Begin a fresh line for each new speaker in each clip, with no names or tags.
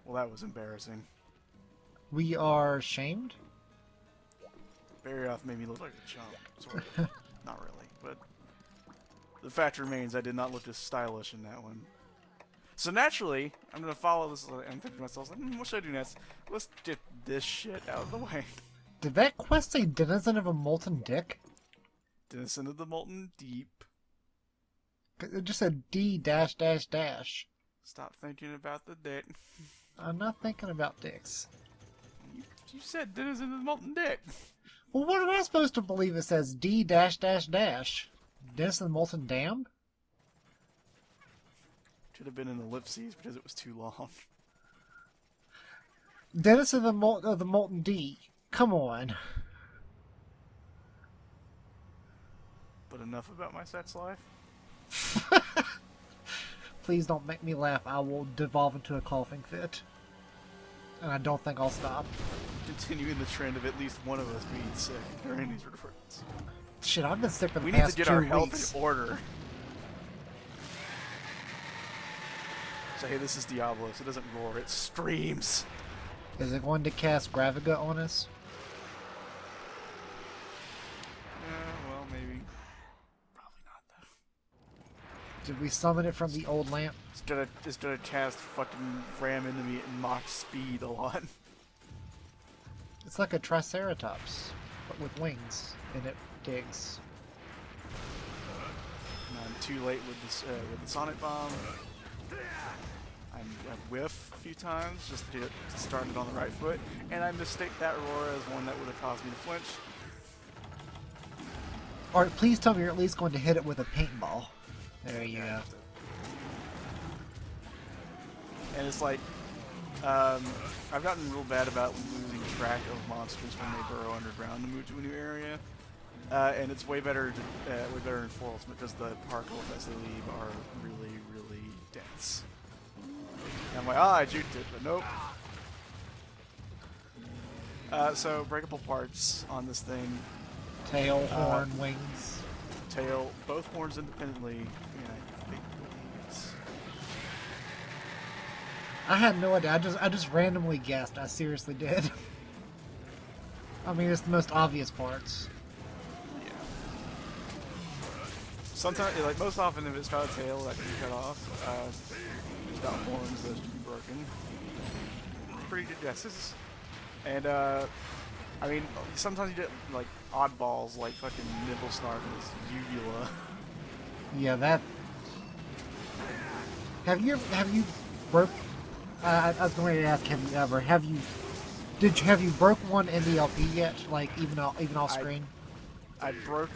Well, that was embarrassing.
We are shamed?
Barioth made me look like a chump. Sort of. Not really, but the fact remains I did not look as stylish in that one. So naturally, I'm going to follow this. I'm thinking to myself, what should I do next? Let's get this shit out of the way.
Did that quest say Denizen of a Molten Dick?
Denizen of the Molten Deep.
It just said D dash dash dash.
Stop thinking about the dick.
I'm not thinking about dicks.
You said Denizen of the Molten Dick.
Well, what am I supposed to believe it says D dash dash dash? Denizen of the Molten Dam?
Should have been in ellipses because it was too long.
Denizen of the Molten D. Come on.
But enough about my sex life.
Please don't make me laugh. I will devolve into a coughing fit. And I don't think I'll stop.
Continuing the trend of at least one of us being sick during these recordings.
Shit, I've been sick for the
We
past
need to get
2
our
weeks.
health in order. So hey, this is Diablos. It doesn't roar, it screams.
Is it going to cast Graviga on us?
Well, maybe. Probably not, though.
Did we summon it from the old lamp?
It's gonna cast fucking ram into me at Mach speed a lot.
It's like a Triceratops, but with wings, and it digs.
And I'm too late with the Sonic Bomb. I whiff a few times just to get started on the right foot, and I mistake that Aurora as one that would have caused me to flinch.
Alright, please tell me you're at least going to hit it with a paintball. There you go.
And it's like, I've gotten real bad about losing track of monsters when they burrow underground to move to a new area. And it's way better in Full Ultimate because the particles as they leave are really, really dense. And I'm like, I juked it, but nope. So breakable parts on this thing.
Tail, horn, wings.
Tail, both horns independently. I think wings.
I had no idea. I just randomly guessed. I seriously did. I mean, it's the most obvious parts.
Yeah. Sometimes, like most often, if it's got a tail that can be cut off, it's got horns that can be broken. Pretty good guesses. And I mean, sometimes you get like oddballs, like fucking nipple snark and his uvula.
Yeah, that. Have you broke? I was going to ask, have you broke one in the LP yet? Like even off screen?
I broke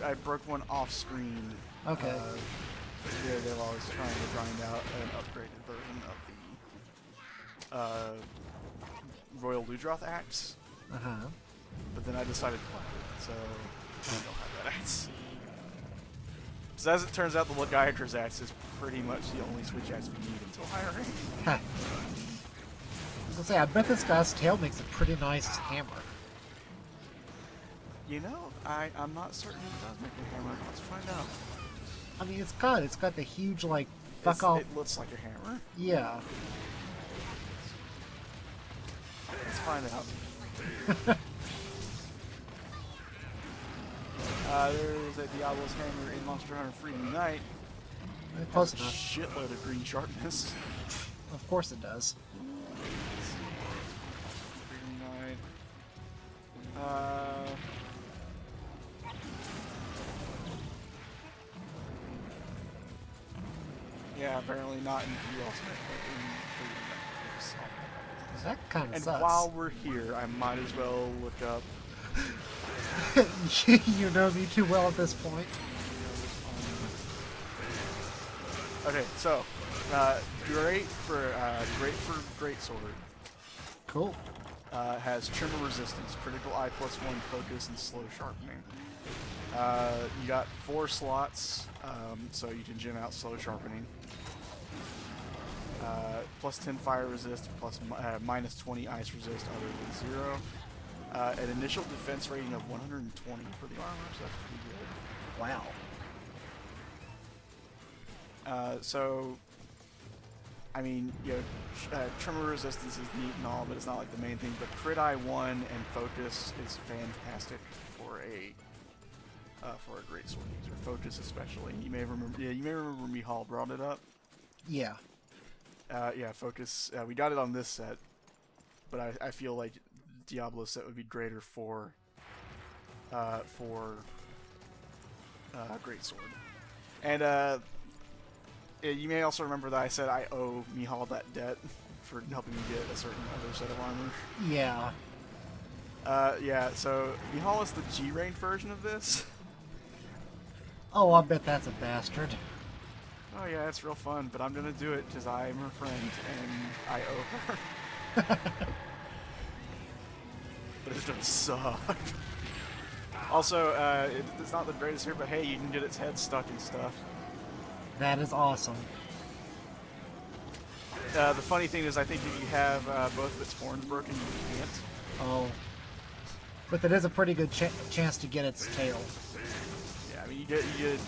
one off screen.
Okay.
Yeah, they're always trying to grind out an upgraded version of the Royal Ludroth axe. But then I decided to find it, so I don't have that axe. So as it turns out, the Legiatra's axe is pretty much the only switch axe we need until higher rank.
I was gonna say, I bet this guy's tail makes a pretty nice hammer.
You know, I'm not certain it does make a hammer. Let's find out.
I mean, it's got the huge like fuck off.
It looks like a hammer.
Yeah.
Let's find out. There's a Diablos hammer in Monster Hunter Free Unite.
Close
Has a
enough.
shitload of green sharpness.
Of course it does.
Free Unite. Yeah, apparently not in Free Ultimate, but in Free Unite.
That kind of
And
sucks.
while we're here, I might as well look up.
You know me too well at this point.
Okay, so great for greatsword.
Cool.
Has tremor resistance, critical I+1 focus, and slow sharpening. You got 4 slots, so you can gem out slow sharpening. Plus 10 fire resist, plus minus 20 ice resist other than 0. An initial defense rating of 120 for the armor, so that's pretty good.
Wow.
So I mean, you know, tremor resistance is neat and all, but it's not like the main thing. But crit I1 and focus is fantastic for a great sword user. Focus especially. You may remember. Yeah, you may remember Mihal brought it up.
Yeah.
Yeah, focus. We got it on this set, but I feel like Diablo set would be greater for great sword. And you may also remember that I said I owe Mihal that debt for helping me get a certain other set of armor.
Yeah.
Yeah, so Mihal is the G-rank version of this.
Oh, I bet that's a bastard.
Oh yeah, it's real fun, but I'm gonna do it because I'm her friend and I owe her. But it's gonna suck. Also, it's not the greatest here, but hey, you can get its head stuck and stuff.
That is awesome.
The funny thing is, I think if you have both of its horns broken, you can't.
Oh. But that is a pretty good chance to get its tail.
Yeah, I mean, you get a good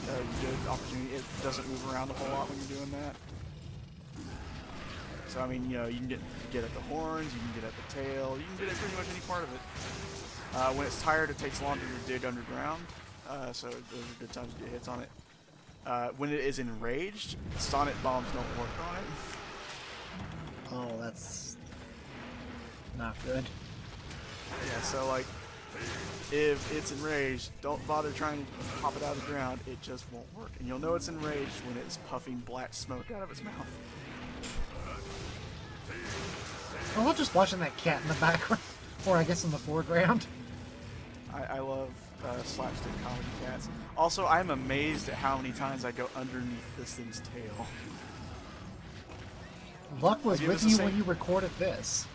opportunity. It doesn't move around a whole lot when you're doing that. So, I mean, you know, you can get at the horns, you can get at the tail, you can get at pretty much any part of it. When it's tired, it takes longer to dig underground, so those are good times to get hits on it. When it is enraged, sonic bombs don't work on it.
Oh, that's not good.
Yeah, so like, if it's enraged, don't bother trying to pop it out of the ground, it just won't work. And you'll know it's enraged when it's puffing black smoke out of its mouth.
I love just watching that cat in the background, or I guess in the foreground.
I love slapstick comedy cats. Also, I'm amazed at how many times I go underneath this thing's tail.
Luck was
Like,
with you when you recorded this.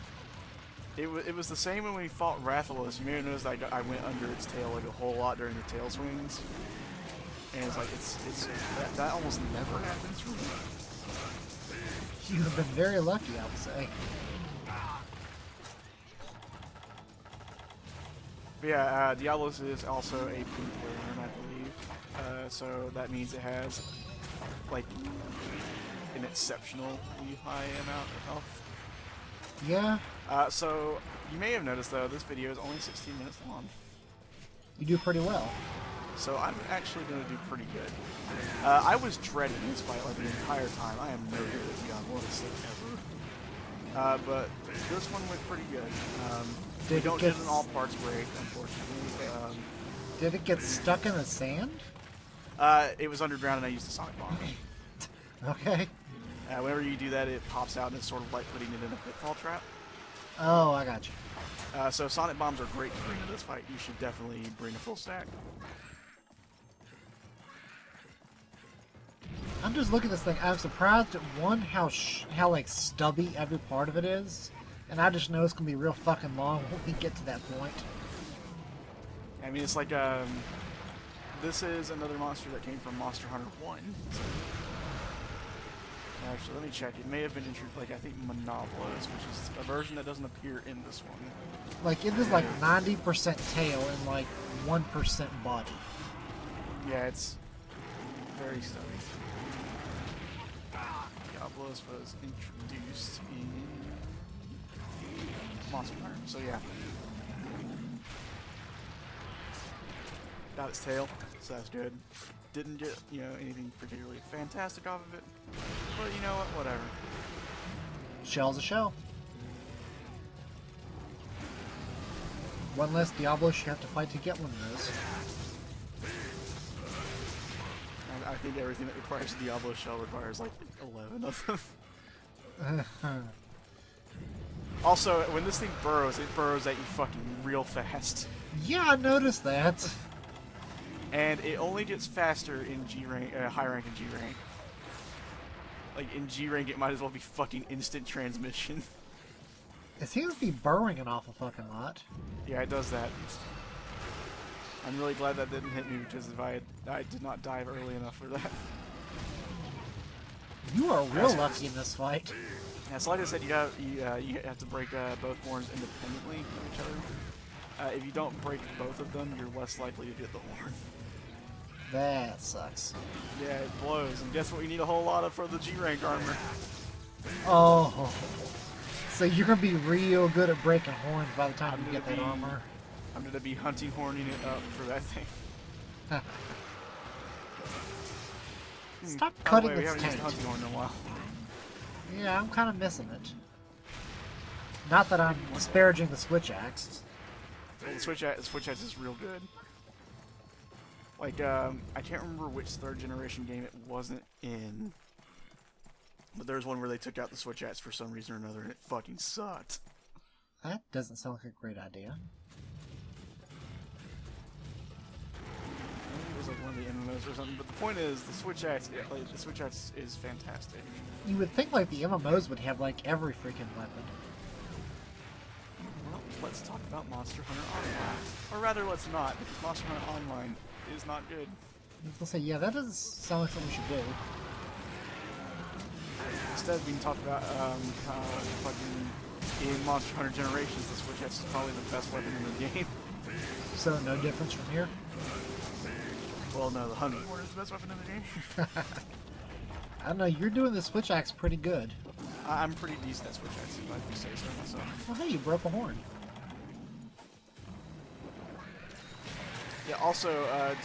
It was the same when we fought Rathalos. You may have noticed I went under its tail like a whole lot during the tail swings. And it's like, that almost never happens for me.
You have been very lucky, I would say.
But yeah, Diablos is also a pink Wyvern, I believe. So that means it has, like, an exceptionally high amount of health.
Yeah.
So you may have noticed, though, this video is only 16 minutes long.
You do pretty well.
So I'm actually going to do pretty good. I was dreading this fight like the entire time. I am no good at Diablos ever. But this one went pretty good. We don't get an all parts break, unfortunately.
Did it get stuck in the sand?
It was underground and I used a sonic bomb.
Okay.
Whenever you do that, it pops out and it's sort of like putting it in a pitfall trap.
Oh, I got you.
So sonic bombs are great to bring to this fight. You should definitely bring a full stack.
I'm just looking at this thing. I'm surprised at one how like stubby every part of it is, and I just know it's gonna be real fucking long when we get to that point.
I mean, it's like this is another monster that came from Monster Hunter 1. So. Actually, let me check. It may have been introduced, like, I think Monoblos, which is a version that doesn't appear in this one.
Like, it is like 90% tail and like 1% body.
Yeah, it's very stubby. Diablos was introduced in Monster Hunter, so yeah. Got its tail, so that's good. Didn't get, you know, anything particularly fantastic off of it, but you know what, whatever.
Shell's a shell. One less Diablos you have to fight to get one of those.
And I think everything that requires a Diablo shell requires like 11 of them. Also, when this thing burrows, it burrows at you fucking real fast.
Yeah, I noticed that.
And it only gets faster in G rank, high rank and G rank. Like in G rank, it might as well be fucking instant transmission.
It seems to be burrowing an awful fucking lot.
Yeah, it does that. I'm really glad that didn't hit me because if I did not dive early enough for that.
You are real lucky in this fight.
Yeah, so like I said, you have to break both horns independently of each other. If you don't break both of them, you're less likely to get the horn.
That sucks.
Yeah, it blows, and guess what we need a whole lot of for the G rank armor?
Oh, so you're gonna be real good at breaking horns by the time
I'm
you get
gonna
that
be-
armor.
I'm gonna be hunting horning it up for that thing.
Stop
By the
cutting
way, we
its
haven't used
taint.
the hunting horn in a while.
Yeah, I'm kind of missing it. Not that I'm disparaging the switch axe.
Well, the Switch Axe is real good. Like, I can't remember which third generation game it wasn't in, but there was one where they took out the Switch Axe for some reason or another, and it fucking sucked.
That doesn't sound like a great idea.
Maybe it was like one of the MMOs or something. But the point is, the Switch Axe is fantastic.
You would think like the MMOs would have like every freaking weapon.
Well, let's talk about Monster Hunter Online, or rather, let's not, because Monster Hunter Online is not good.
I was gonna say, yeah, that doesn't sound like something we should do.
Instead of being talked about, fucking in Monster Hunter Generations, the Switch Axe is probably the best weapon in the game.
So no difference from here.
Well, no, the hunting horn is the best weapon in the game.
I don't know. You're doing the switch axe pretty good.
I'm pretty decent at Switch Axe, if I do say so myself.
Well, hey, you broke a horn.
Yeah, also,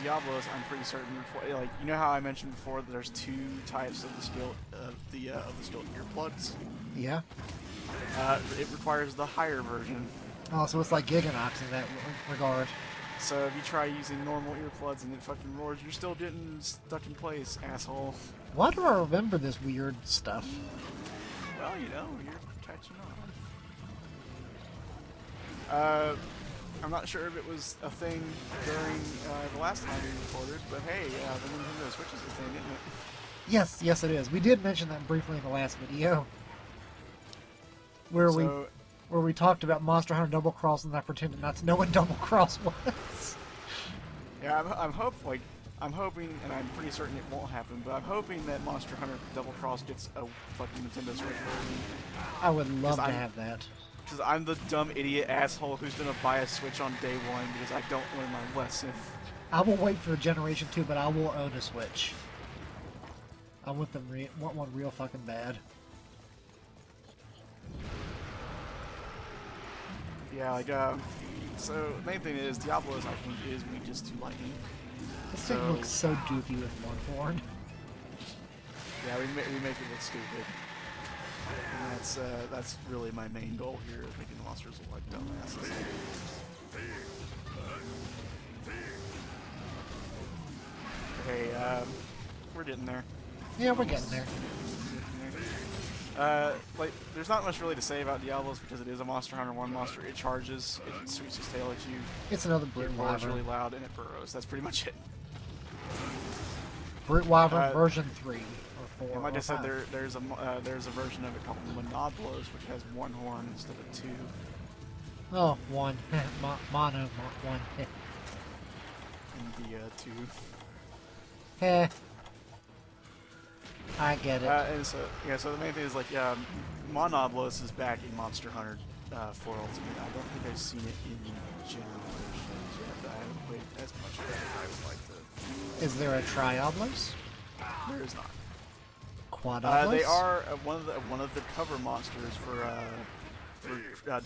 Diablos, I'm pretty certain, like, you know how I mentioned before that there's two types of the skill, of the skill earplugs?
Yeah.
It requires the higher version.
Oh, so it's like Giganox in that regard.
So if you try using normal earplugs and it fucking roars, you're still getting stuck in place, asshole.
Why do I remember this weird stuff?
Well, you know, you're catching on. I'm not sure if it was a thing during the last time we recorded, but hey, the Nintendo Switch is a thing, isn't it?
Yes, yes, it is. We did mention that briefly in the last video, where we talked about Monster Hunter Double Cross, and I pretended not to know what Double Cross was.
Yeah, I'm hoping, and I'm pretty certain it won't happen, but I'm hoping that Monster Hunter Double Cross gets a fucking Nintendo Switch version.
I would love to have that.
Because I'm the dumb idiot asshole who's gonna buy a Switch on day one because I don't learn my lesson.
I will wait for the Generation 2, but I will own a Switch. I want one real fucking bad.
Yeah, like, so the main thing is, Diablos, I think, is we just too lightning.
This thing looks so goofy with one horn.
Yeah, we make it look stupid. And that's really my main goal here, is making the monsters look like dumbasses. Okay, we're getting there.
Yeah, we're getting there.
Like, there's not much really to say about Diablos because it is a Monster Hunter 1 monster. It charges, it sweeps its tail at you,
It's another
it
Brute
roars
Wyvern.
really loud, and it burrows. That's pretty much it.
Brute Wyvern version 3 or 4.
And like
or
I said,
5.
there's a version of it called Monoblos, which has one horn instead of two.
Oh, one. Mono, one.
And the two.
Heh. I get it.
And so, yeah, so the main thing is, like, Monoblos is back in Monster Hunter 4 Ultimate. I don't think I've seen it in general versions yet. I haven't played as much of it as I would like to.
Is there a Trioblos?
There is not.
Quadoblos?
They are one of the cover monsters for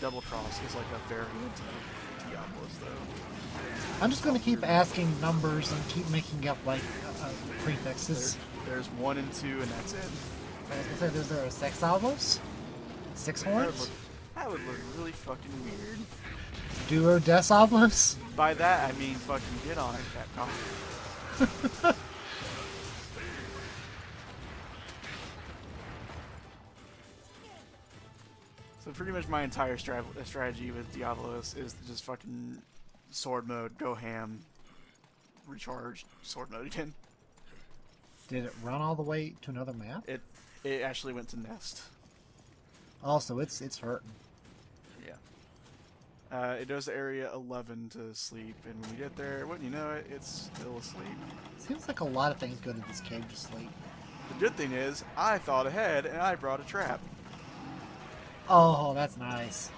Double Cross is like a variant of Diablos, though.
I'm just going to keep asking numbers and keep making up, like, prefixes.
There's 1 and 2, and that's it.
I was going to say, is there a Sexoblos? 6 horns?
That would look really fucking weird.
Duodecoblos?
By that, I mean fucking get on it, Capcom. So pretty much my entire strategy with Diablos is to just fucking sword mode, go ham, recharge, sword mode again.
Did it run all the way to another map?
It actually went to Nest.
Also, it's hurting.
Yeah. It goes to area 11 to sleep, and when you get there, wouldn't you know it, it's still asleep.
Seems like a lot of things go to this cave to sleep.
The good thing is, I thought ahead, and I brought a trap.
Oh, that's nice.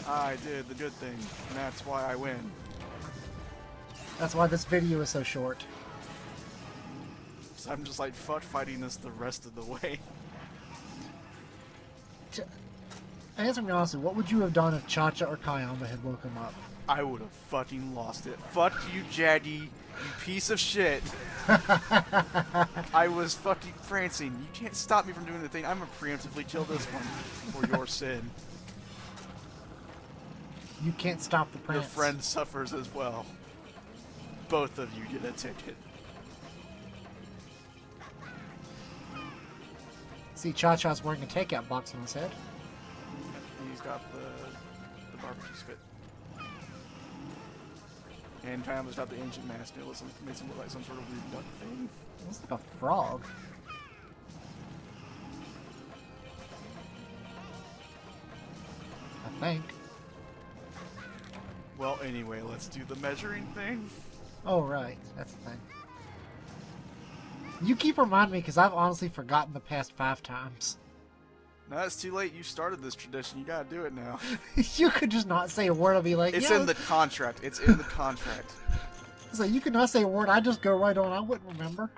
I did the good thing, and that's why I win.
That's why this video is so short.
because I'm just like, fuck fighting this the rest of the way.
Answer me honestly, what would you have done if Cha-Cha or Kayama had woken him up?
I would have fucking lost it. Fuck you, Jaggy, you piece of shit. I was fucking prancing. You can't stop me from doing the thing. I'm gonna preemptively kill this one for your sin.
You can't stop the prance.
Your friend suffers as well. Both of you get a ticket.
See, Cha-Cha's wearing a takeout box on his head.
He's got the barbecue spit. And Kayama's got the ancient mask. It makes him look like some sort of weird duck thing.
Looks like a frog. I think.
Well, anyway, let's do the measuring thing.
Oh, right. That's the thing. You keep reminding me because I've honestly forgotten the past 5 times.
No, it's too late. You started this tradition. You gotta do it now.
You could just not say a word. I'll be like,
It's
yeah.
in the contract. It's in the contract.
So you could not say a word. I just go right on. I wouldn't remember.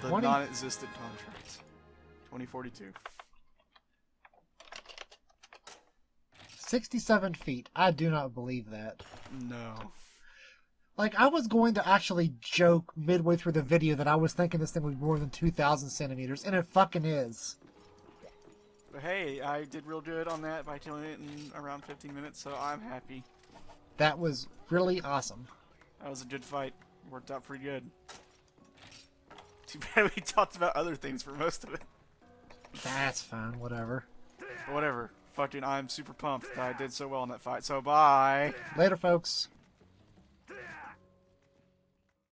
The
20?
non-existent contract. 2042.
67 feet. I do not believe that.
No.
Like, I was going to actually joke midway through the video that I was thinking this thing would be more than 2,000 centimeters, and it fucking is.
But hey, I did real good on that by killing it in around 15 minutes, so I'm happy.
That was really awesome.
That was a good fight. Worked out pretty good. Too bad we talked about other things for most of it.
That's fine, whatever.
But whatever. Fucking, I'm super pumped that I did so well in that fight. So bye.
Later, folks.